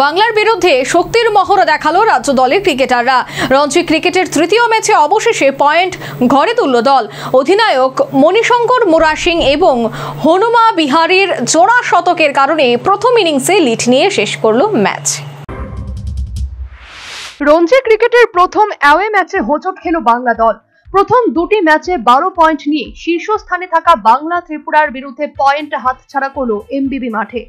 বাংলার বিরুদ্ধে শক্তির মহড়া দেখালো রাজ্য দলের ক্রিকেটাররা। রঞ্জি ক্রিকেটের তৃতীয় ম্যাচে অবশেষে পয়েন্ট ঘরে তুলল দল। অধিনায়ক মণিশঙ্কর মুরা সিং এবং হনুমা বিহারীর জোড়া শতকের কারণে প্রথম ইনিংসে লিড নিয়ে শেষ করল ম্যাচ। রঞ্জি ক্রিকেটের প্রথম অ্যাওয়ে ম্যাচে হোঁচট খেল বাংলা দল। প্রথম দুটি ম্যাচে 12 পয়েন্ট নিয়ে শীর্ষস্থানে থাকা বাংলা ত্রিপুরার বিরুদ্ধে পয়েন্ট হাতছাড়া করল এমবিবি মাঠে।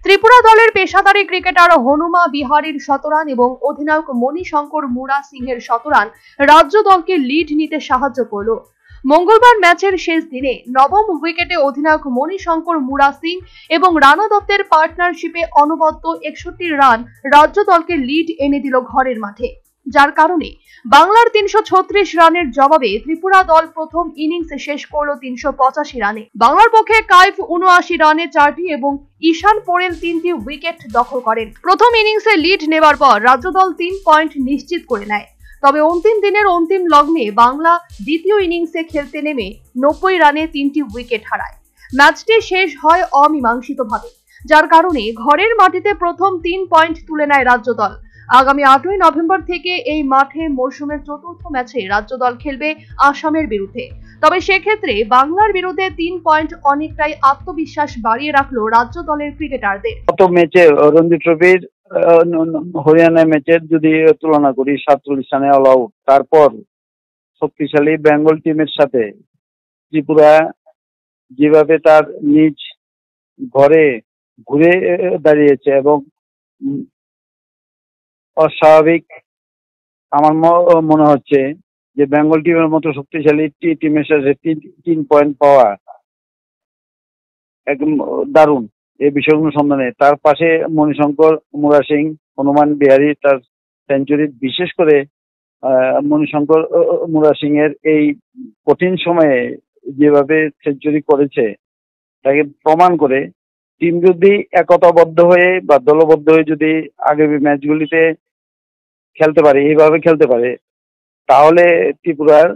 ত্রিপুরা দলের পেশাদারী ক্রিকেটার হনুমা বিহারীর শতরান এবং অধিনায়ক মণিশঙ্কর মুরা সিংহের শতরান রাজ্য দলকে লিড নিতে সাহায্য করল। মঙ্গলবার ম্যাচের শেষ দিনে নবম উইকেটে অধিনায়ক মণিশঙ্কর মুরা সিং এবং রানা দত্তের পার্টনারশিপে অনবদ্য 61 রান রাজ্য দলকে লিড এনে দিল ঘরের মাঠে, যার কারণে বাংলার 336 রানের জবাবে ত্রিপুরা দল প্রথম ইনিংস শেষ করল 385 রানে। বাংলার পক্ষে কাইফ 79 রানে 4টি এবং ঈশান পোরেল 3টি উইকেট দখল করেন। প্রথম ইনিংসে লিড নেবার পর রাজ্য দল 3 পয়েন্ট নিশ্চিত করে নেয়। তবে অন্তিম দিনের অন্তিম লগ্নে বাংলা দ্বিতীয় ইনিংসে খেলতে নেমে 90 রানে 3টি উইকেট হারায়। ম্যাচটি শেষ হয় অমীমাংসিতভাবে, যার কারণে ঘরের মাটিতে প্রথম 3 পয়েন্ট তুলে নেয় রাজ্য দল। আগামী 8ই নভেম্বর থেকে এই মাঠে মরশুমের চতুর্থ ম্যাচে রাজ্য দল খেলবে আসামের বিরুদ্ধে। তবে সেক্ষেত্রে বাংলার বিরুদ্ধে 3 পয়েন্ট অনেকটাই আত্মবিশ্বাস বাড়িয়ে রাখলো রাজ্য দলের ক্রিকেটারদের। গত ম্যাচে রঞ্জি ট্রফির হরিয়ানা ম্যাচের যদি তুলনা করি 47 রানে অল আউট, তারপর শক্তিশালী বেঙ্গল টিমের সাথে ত্রিপুরা যেভাবে তার নিজ ঘরে ঘুরে দাঁড়িয়েছে এবং অস্বাভাবিক আমার মনে হচ্ছে যে বেঙ্গল টিমের মতো শক্তিশালী টিমের সাথে 3 পয়েন্ট পাওয়া একদম দারুণ। এই বিষয়গুলো সন্ধানে তার পাশে মণিশঙ্কর মুরা সিং, হনুমান বিহারী তার সেঞ্চুরি, বিশেষ করে মণিশঙ্কর মুরা সিং এর এই কঠিন সময়ে যেভাবে সেঞ্চুরি করেছে তাকে প্রমাণ করে টিম যদি একতাবদ্ধ হয়ে বা দলবদ্ধ হয়ে যদি আগামী ম্যাচগুলিতে খেলতে পারে, এইভাবে খেলতে পারে, তাহলে ত্রিপুরার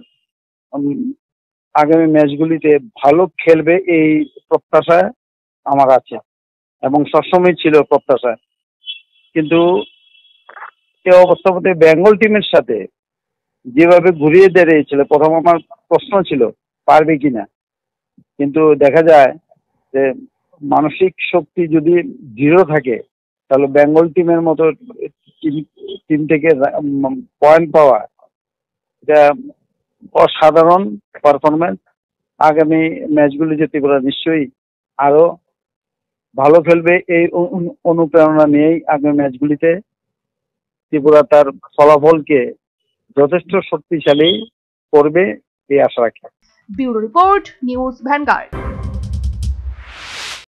আগামী ম্যাচগুলিতে ভালো খেলবে এই প্রত্যাশা আমার আছে এবং সবসময় ছিল প্রত্যাশা। কিন্তু এই অবস্থাতে বেঙ্গল টিমের সাথে যেভাবে ঘুরিয়ে দাঁড়িয়েছিল, প্রথম আমার প্রশ্ন ছিল পারবে কিনা, কিন্তু দেখা যায় যে মানসিক শক্তি যদি দৃঢ় থাকে তাহলে বেঙ্গল টিমের মতো টিম থেকে পয়েন্ট পাওয়া এটা অসাধারণ পারফরমেন্স। আগামী ম্যাচগুলিতে ত্রিপুরা নিশ্চয়ই আরো ভালো খেলবে, এই অনুপ্রেরণা নিয়েই আগামী ম্যাচগুলিতে ত্রিপুরা তার ফলাফলকে যথেষ্ট শক্তিশালী করবে এই আশা রাখে। Bureau report, news vanguard.